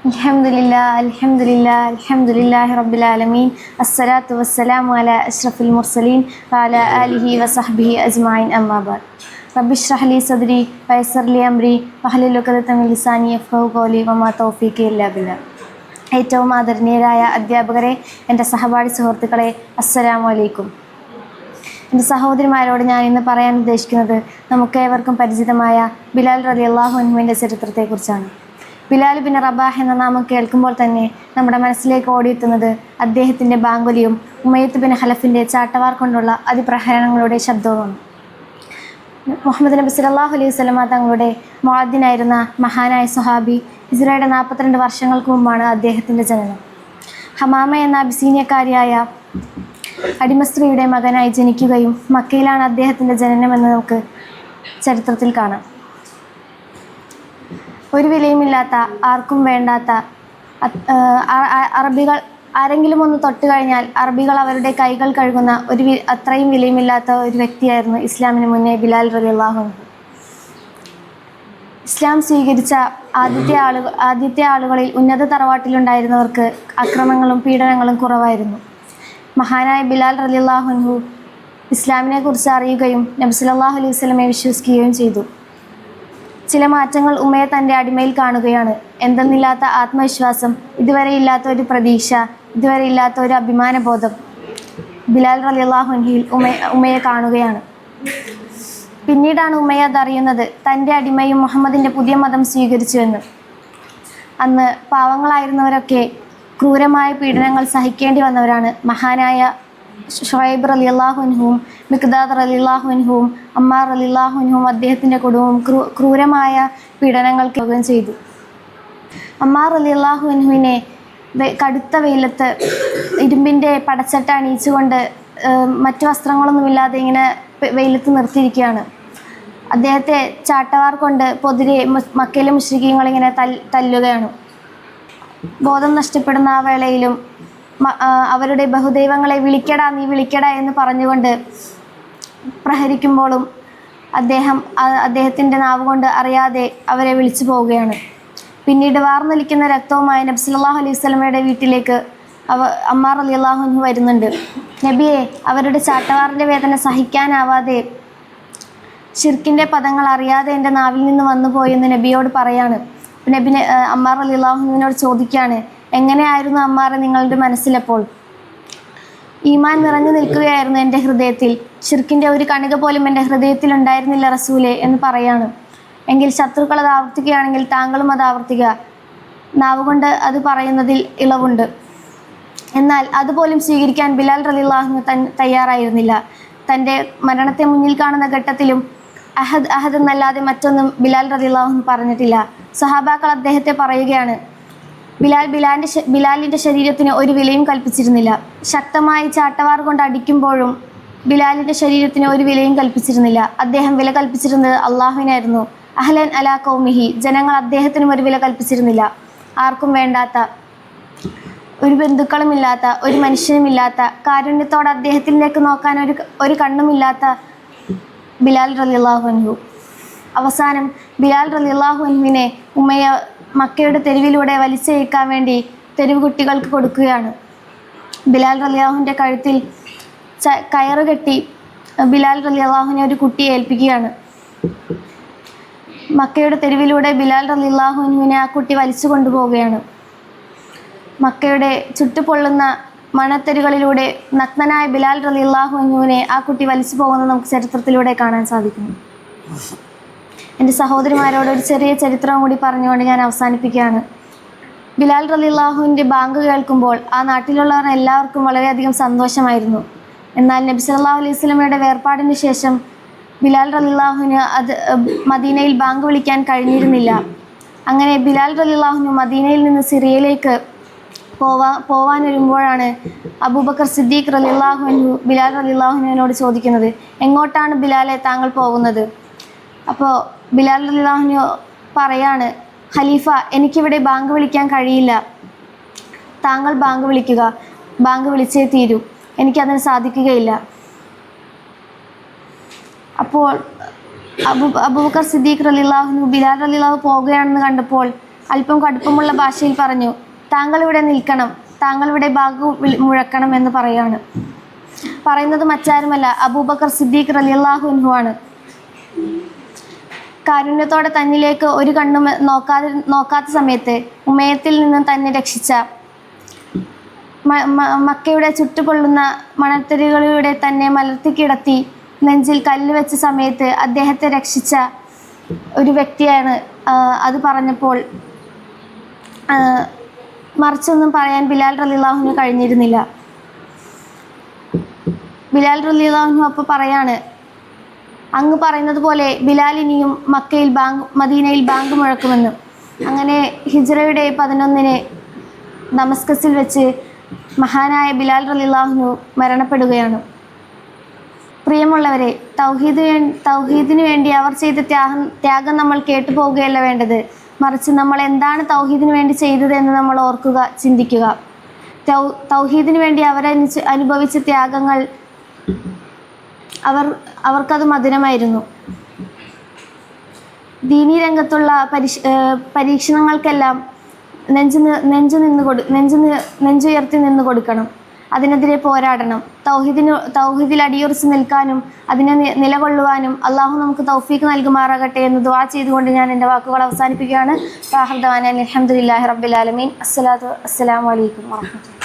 അൽഹംദുലില്ലാഹി റബ്ബിൽ ആലമീൻ അസ്സലാത്തു വസ്സലാമു അലാ അഷ്റഫിൽ മുർസലീൻ വഅലാ ആലിഹി വസഹ്ബിഹി അജ്മഈൻ അമ്മാ ബഅദ്. റബ്ബി ഇശ്റഹ് ലി സദ്രി വയസ്സിർ ലി അംരി വഹ്ലുൽ ഉഖ്ദത മിൻ ലിസാനി യഫ്ഖഹു ഖൗലി വമാ തൗഫീഖി ഇല്ലാ ബില്ലാഹ്. ഏറ്റവും ആദരണീയരായ അധ്യാപകരെ, എൻ്റെ സഹപാഠി സുഹൃത്തുക്കളെ, അസ്സലാമു അലൈക്കും. എൻ്റെ സഹോദരിമാരോട് ഞാൻ ഇന്ന് പറയാൻ ഉദ്ദേശിക്കുന്നത് നമുക്കേവർക്കും പരിചിതമായ ബിലാൽ റളിയല്ലാഹു അൻഹുവിൻ്റെ ചരിത്രത്തെക്കുറിച്ചാണ്. ബിലാൽ ബിൻ റബാഹ് എന്ന നാമം കേൾക്കുമ്പോൾ തന്നെ നമ്മുടെ മനസ്സിലേക്ക് ഓടിയെത്തുന്നത് അദ്ദേഹത്തിൻ്റെ ബാങ്കുലിയും ഉമയ്യത്ത് ബിൻ ഖലഫിൻ്റെ ചാട്ടവാർ കൊണ്ടുള്ള അതിപ്രഹരണങ്ങളുടെ ശബ്ദവുമാണ്. മുഹമ്മദ് നബി സല്ലല്ലാഹു അലൈഹി വസല്ലമ തങ്ങളുടെ മുഅദ്ദിനായിരുന്ന മഹാനായ സ്വഹാബി ഹിജ്റയുടെ 42 വർഷങ്ങൾക്ക് മുമ്പാണ് അദ്ദേഹത്തിൻ്റെ ജനനം. ഹമാമ എന്ന അബിസീനിയക്കാരിയായ അടിമ സ്ത്രീയുടെ മകനായി ജനിക്കുകയും മക്കയിലാണ് അദ്ദേഹത്തിൻ്റെ ജനനമെന്ന് നമുക്ക് ചരിത്രത്തിൽ കാണാം. ഒരു വിലയുമില്ലാത്ത, ആർക്കും വേണ്ടാത്ത, അറബികൾ ആരെങ്കിലും ഒന്ന് തൊട്ട് കഴിഞ്ഞാൽ അറബികൾ അവരുടെ കൈകൾ കഴുകുന്ന അത്രയും വിലയുമില്ലാത്ത ഒരു വ്യക്തിയായിരുന്നു ഇസ്ലാമിന് മുന്നേ ബിലാൽ റളിയല്ലാഹു അൻഹു. ഇസ്ലാം സ്വീകരിച്ച ആദ്യത്തെ ആളുകളിൽ ഉന്നത തറവാട്ടിലുണ്ടായിരുന്നവർക്ക് അക്രമങ്ങളും പീഡനങ്ങളും കുറവായിരുന്നു. മഹാനായ ബിലാൽ റളിയല്ലാഹു അൻഹു ഇസ്ലാമിനെ കുറിച്ച് അറിയുകയും നബി സല്ലല്ലാഹു അലൈഹി വസല്ലമയെ വിശ്വസിക്കുകയും ചെയ്തു. ചില മാറ്റങ്ങൾ ഉമ്മയെ തൻ്റെ അടിമയിൽ കാണുകയാണ്. എന്തെന്നില്ലാത്ത ആത്മവിശ്വാസം, ഇതുവരെ ഇല്ലാത്ത ഒരു പ്രതീക്ഷ, ഇതുവരെ ഇല്ലാത്ത ഒരു അഭിമാനബോധം ബിലാൽ റളിയല്ലാഹു അൻഹുവിൽ ഉമ്മയെ കാണുകയാണ്. പിന്നീടാണ് ഉമ്മയെ അതറിയുന്നത് തൻ്റെ അടിമയും മുഹമ്മദിൻ്റെ പുതിയ മതം സ്വീകരിച്ചുവെന്ന്. അന്ന് പാവങ്ങളായിരുന്നവരൊക്കെ ക്രൂരമായ പീഡനങ്ങൾ സഹിക്കേണ്ടി വന്നവരാണ്. മഹാനായ ഷുഐബ് റളിയല്ലാഹു അൻഹുവും മിഖ്ദാദ് റളിയല്ലാഹു അൻഹുവും അമ്മാർ റളിയല്ലാഹു അൻഹുവും അദ്ദേഹത്തിൻ്റെ കുടുംബവും ക്രൂരമായ പീഡനങ്ങൾക്ക് മുഖം ചെയ്തു. അമ്മാർ റളിയല്ലാഹു അൻഹുവിനെ കടുത്ത വെയിലത്ത് ഇരുമ്പിൻ്റെ പടച്ചട്ട അണിയിച്ചുകൊണ്ട് മറ്റു വസ്ത്രങ്ങളൊന്നുമില്ലാതെ ഇങ്ങനെ വെയിലത്ത് നിർത്തിയിരിക്കുകയാണ്. അദ്ദേഹത്തെ ചാട്ടവാർ കൊണ്ട് പൊതിരെ മക്കയിലെ മുശ്രിക്കീങ്ങളിങ്ങനെ തല്ലുകയാണ്. ബോധം നഷ്ടപ്പെടുന്ന ആ വേളയിലും അവരുടെ ബഹുദൈവങ്ങളെ വിളിക്കടാ, നീ വിളിക്കടാ എന്ന് പറഞ്ഞുകൊണ്ട് പ്രഹരിക്കുമ്പോഴും അദ്ദേഹത്തിൻ്റെ നാവ് കൊണ്ട് അറിയാതെ അവരെ വിളിച്ചു പോവുകയാണ്. പിന്നീട് വാർന്നൊലിക്കുന്ന രക്തവുമായി നബി സല്ലല്ലാഹു അലൈഹി വസല്ലമയുടെ വീട്ടിലേക്ക് അമ്മാർ റളിയല്ലാഹു അൻഹു വരുന്നുണ്ട്. നബിയെ, അവരുടെ ചാട്ടവാറിൻ്റെ വേദന സഹിക്കാനാവാതെ ഷിർക്കിൻ്റെ പദങ്ങൾ അറിയാതെ എൻ്റെ നാവിൽ നിന്ന് വന്നു പോയെന്ന് നബിയോട് പറയാണ്. നബി അമ്മാർ റളിയല്ലാഹു അൻഹുവിനോട് ചോദിക്കുകയാണ്, എങ്ങനെയായിരുന്നു അമ്മാറെ നിങ്ങളുടെ മനസ്സിലപ്പോൾ? ഈമാൻ നിറഞ്ഞു നിൽക്കുകയായിരുന്നു എൻ്റെ ഹൃദയത്തിൽ, ഷിർക്കിൻ്റെ ഒരു കണിക പോലും എൻ്റെ ഹൃദയത്തിൽ ഉണ്ടായിരുന്നില്ല റസൂലേ എന്ന് പറയാണ്. എങ്കിൽ ശത്രുക്കൾ അത് ആവർത്തിക്കുകയാണെങ്കിൽ താങ്കളും അത് ആവർത്തിക്കുക. നാവുകൊണ്ട് അത് പറയുന്നതിൽ ഇളവുണ്ട്. എന്നാൽ അതുപോലും സ്വീകരിക്കാൻ ബിലാൽ റളിയല്ലാഹു അൻഹു തയ്യാറായിരുന്നില്ല. തൻ്റെ മരണത്തെ മുന്നിൽ കാണുന്ന ഘട്ടത്തിലും അഹദ് എന്നല്ലാതെ മറ്റൊന്നും ബിലാൽ റളിയല്ലാഹു അൻഹു പറഞ്ഞിട്ടില്ല. സഹാബാക്കൾ അദ്ദേഹത്തെ പറയുകയാണ്, ബിലാലിൻ്റെ ശരീരത്തിന് ഒരു വിലയും കൽപ്പിച്ചിരുന്നില്ല. ശക്തമായി ചാട്ടവാർ കൊണ്ട് അടിക്കുമ്പോഴും ബിലാലിൻ്റെ ശരീരത്തിന് ഒരു വിലയും കൽപ്പിച്ചിരുന്നില്ല. അദ്ദേഹം വില കൽപ്പിച്ചിരുന്നത് അള്ളാഹുവിനായിരുന്നു. അഹ്ലൻ അലാ ഖൗമിഹി, ജനങ്ങൾ അദ്ദേഹത്തിനും ഒരു വില കൽപ്പിച്ചിരുന്നില്ല. ആർക്കും വേണ്ടാത്ത, ഒരു ബന്ധുക്കളുമില്ലാത്ത, ഒരു മനുഷ്യനുമില്ലാത്ത, കാരുണ്യത്തോടെ അദ്ദേഹത്തിലേക്ക് നോക്കാൻ ഒരു കണ്ണുമില്ലാത്ത ബിലാൽ റളിയല്ലാഹു അൻഹു. അവസാനം ബിലാൽ റളിയല്ലാഹു അൻഹുവിനെ ഉമ്മയ മക്കയുടെ തെരുവിലൂടെ വലിച്ചയക്കാൻ വേണ്ടി തെരുവ് കുട്ടികൾക്ക് കൊടുക്കുകയാണ്. ബിലാൽ റളിയല്ലാഹുവിൻ്റെ കഴുത്തിൽ കയറ് കെട്ടി ബിലാൽ റളിയല്ലാഹുവിനെ ഒരു കുട്ടിയെ ഏൽപ്പിക്കുകയാണ്. മക്കയുടെ തെരുവിലൂടെ ബിലാൽ റളിയല്ലാഹു അൻഹുവിനെ ആ കുട്ടി വലിച്ചു കൊണ്ടുപോവുകയാണ്. മക്കയുടെ ചുട്ടുപൊള്ളുന്ന മണത്തെരുകളിലൂടെ നഗ്നനായ ബിലാൽ റളിയല്ലാഹു അൻഹുവിനെ ആ കുട്ടി വലിച്ചു പോകുന്നത് നമുക്ക് ചരിത്രത്തിലൂടെ കാണാൻ സാധിക്കുന്നു. എൻ്റെ സഹോദരിമാരോട് ഒരു ചെറിയ ചരിത്രം കൂടി പറഞ്ഞുകൊണ്ട് ഞാൻ അവസാനിപ്പിക്കുകയാണ്. ബിലാൽ റളിയല്ലാഹുവിൻ്റെ ബാങ്ക് കേൾക്കുമ്പോൾ ആ നാട്ടിലുള്ളവർ എല്ലാവർക്കും വളരെയധികം സന്തോഷമായിരുന്നു. എന്നാൽ നബി സല്ലല്ലാഹു അലൈഹി വസല്ലമയുടെ വേർപാടിന് ശേഷം ബിലാൽ റളിയല്ലാഹുവിന് മദീനയിൽ ബാങ്ക് വിളിക്കാൻ കഴിഞ്ഞിരുന്നില്ല. അങ്ങനെ ബിലാൽ റളിയല്ലാഹുവിന് മദീനയിൽ നിന്ന് സിറിയയിലേക്ക് പോവാനൊരുമ്പോഴാണ് അബൂബക്കർ സിദ്ദീഖ് റളിയല്ലാഹു അൻഹു ബിലാൽ റളിയല്ലാഹുവിനോട് ചോദിക്കുന്നത്, എങ്ങോട്ടാണ് ബിലാലെ താങ്കൾ പോകുന്നത്? അപ്പോൾ ബിലാൽ റളിയല്ലാഹു അൻഹു പറയാണ്, ഖലീഫ, എനിക്കിവിടെ ബാങ്ക് വിളിക്കാൻ കഴിയില്ല, താങ്കൾ ബാങ്ക് വിളിക്കുക, ബാങ്ക് വിളിച്ചേ തീരൂ, എനിക്കതിന് സാധിക്കുകയില്ല. അപ്പോൾ അബൂബക്കർ സിദ്ദീഖ് റളിയല്ലാഹു അൻഹു ബിലാൽ റളിയല്ലാഹു പോകുകയാണെന്ന് കണ്ടപ്പോൾ അല്പം കടുപ്പമുള്ള ഭാഷയിൽ പറഞ്ഞു, താങ്കൾ ഇവിടെ നിൽക്കണം, താങ്കൾ ഇവിടെ ബാങ്ക് മുഴക്കണം എന്ന് പറയാണ്. പറയുന്നത് മറ്റാരുമല്ല, അബൂബക്കർ സിദ്ദീഖ് റളിയല്ലാഹു അൻഹു ആണ്. കാരുണ്യത്തോടെ തന്നിലേക്ക് ഒരു കണ്ണും നോക്കാത്ത സമയത്ത് ഉമയത്തിൽ നിന്ന് തന്നെ രക്ഷിച്ച, മക്കയുടെ ചുട്ടുപൊള്ളുന്ന മണൽത്തരികളിലൂടെ തന്നെ മലർത്തിക്കിടത്തി നെഞ്ചിൽ കല്ല് വെച്ച സമയത്ത് അദ്ദേഹത്തെ രക്ഷിച്ച ഒരു വ്യക്തിയാണ്. അത് പറഞ്ഞപ്പോൾ മറിച്ചൊന്നും പറയാൻ ബിലാൽ റളിയല്ലാഹുവിന് കഴിഞ്ഞിരുന്നില്ല. ബിലാൽ റളിയല്ലാഹു അപ്പോൾ പറയാണ്, അങ്ങ് പറയുന്നത് പോലെ ബിലാൽ ഇനിയും മദീനയിൽ ബാങ്ക് മുഴക്കുമെന്ന്. അങ്ങനെ ഹിജ്റയുടെ 11 ദമസ്കസിൽ വെച്ച് മഹാനായ ബിലാൽ റളിയല്ലാഹു മരണപ്പെടുകയാണ്. പ്രിയമുള്ളവരെ, തൗഹീദിന് വേണ്ടി അവർ ചെയ്ത ത്യാഗം നമ്മൾ കേട്ടുപോവുകയല്ല വേണ്ടത്, മറിച്ച് നമ്മൾ എന്താണ് തൗഹീദിന് വേണ്ടി ചെയ്തത് എന്ന് നമ്മൾ ഓർക്കുക, ചിന്തിക്കുക. തൗഹീദിന് വേണ്ടി അനുഭവിച്ച ത്യാഗങ്ങൾ അവർക്കത് മധുരമായിരുന്നു. ദീനീ രംഗത്തുള്ള പരീക്ഷണങ്ങൾക്കെല്ലാം നെഞ്ചുയർത്തി നിന്ന് കൊടുക്കണം, അതിനെതിരെ പോരാടണം. തൗഹീദിൽ അടിയുറച്ച് നിൽക്കാനും അതിനെ നിലകൊള്ളുവാനും അള്ളാഹു നമുക്ക് തൗഫീഖ് നൽകുമാറാകട്ടെ എന്ന് ദുആ ചെയ്തുകൊണ്ട് ഞാൻ എൻ്റെ വാക്കുകൾ അവസാനിപ്പിക്കുകയാണ്. അൽഹംദുലില്ലാഹി റബ്ബിൽ ആലമീൻ. അസ്സലാമു അലൈക്കും വറഹ്മത്തുള്ളാഹി.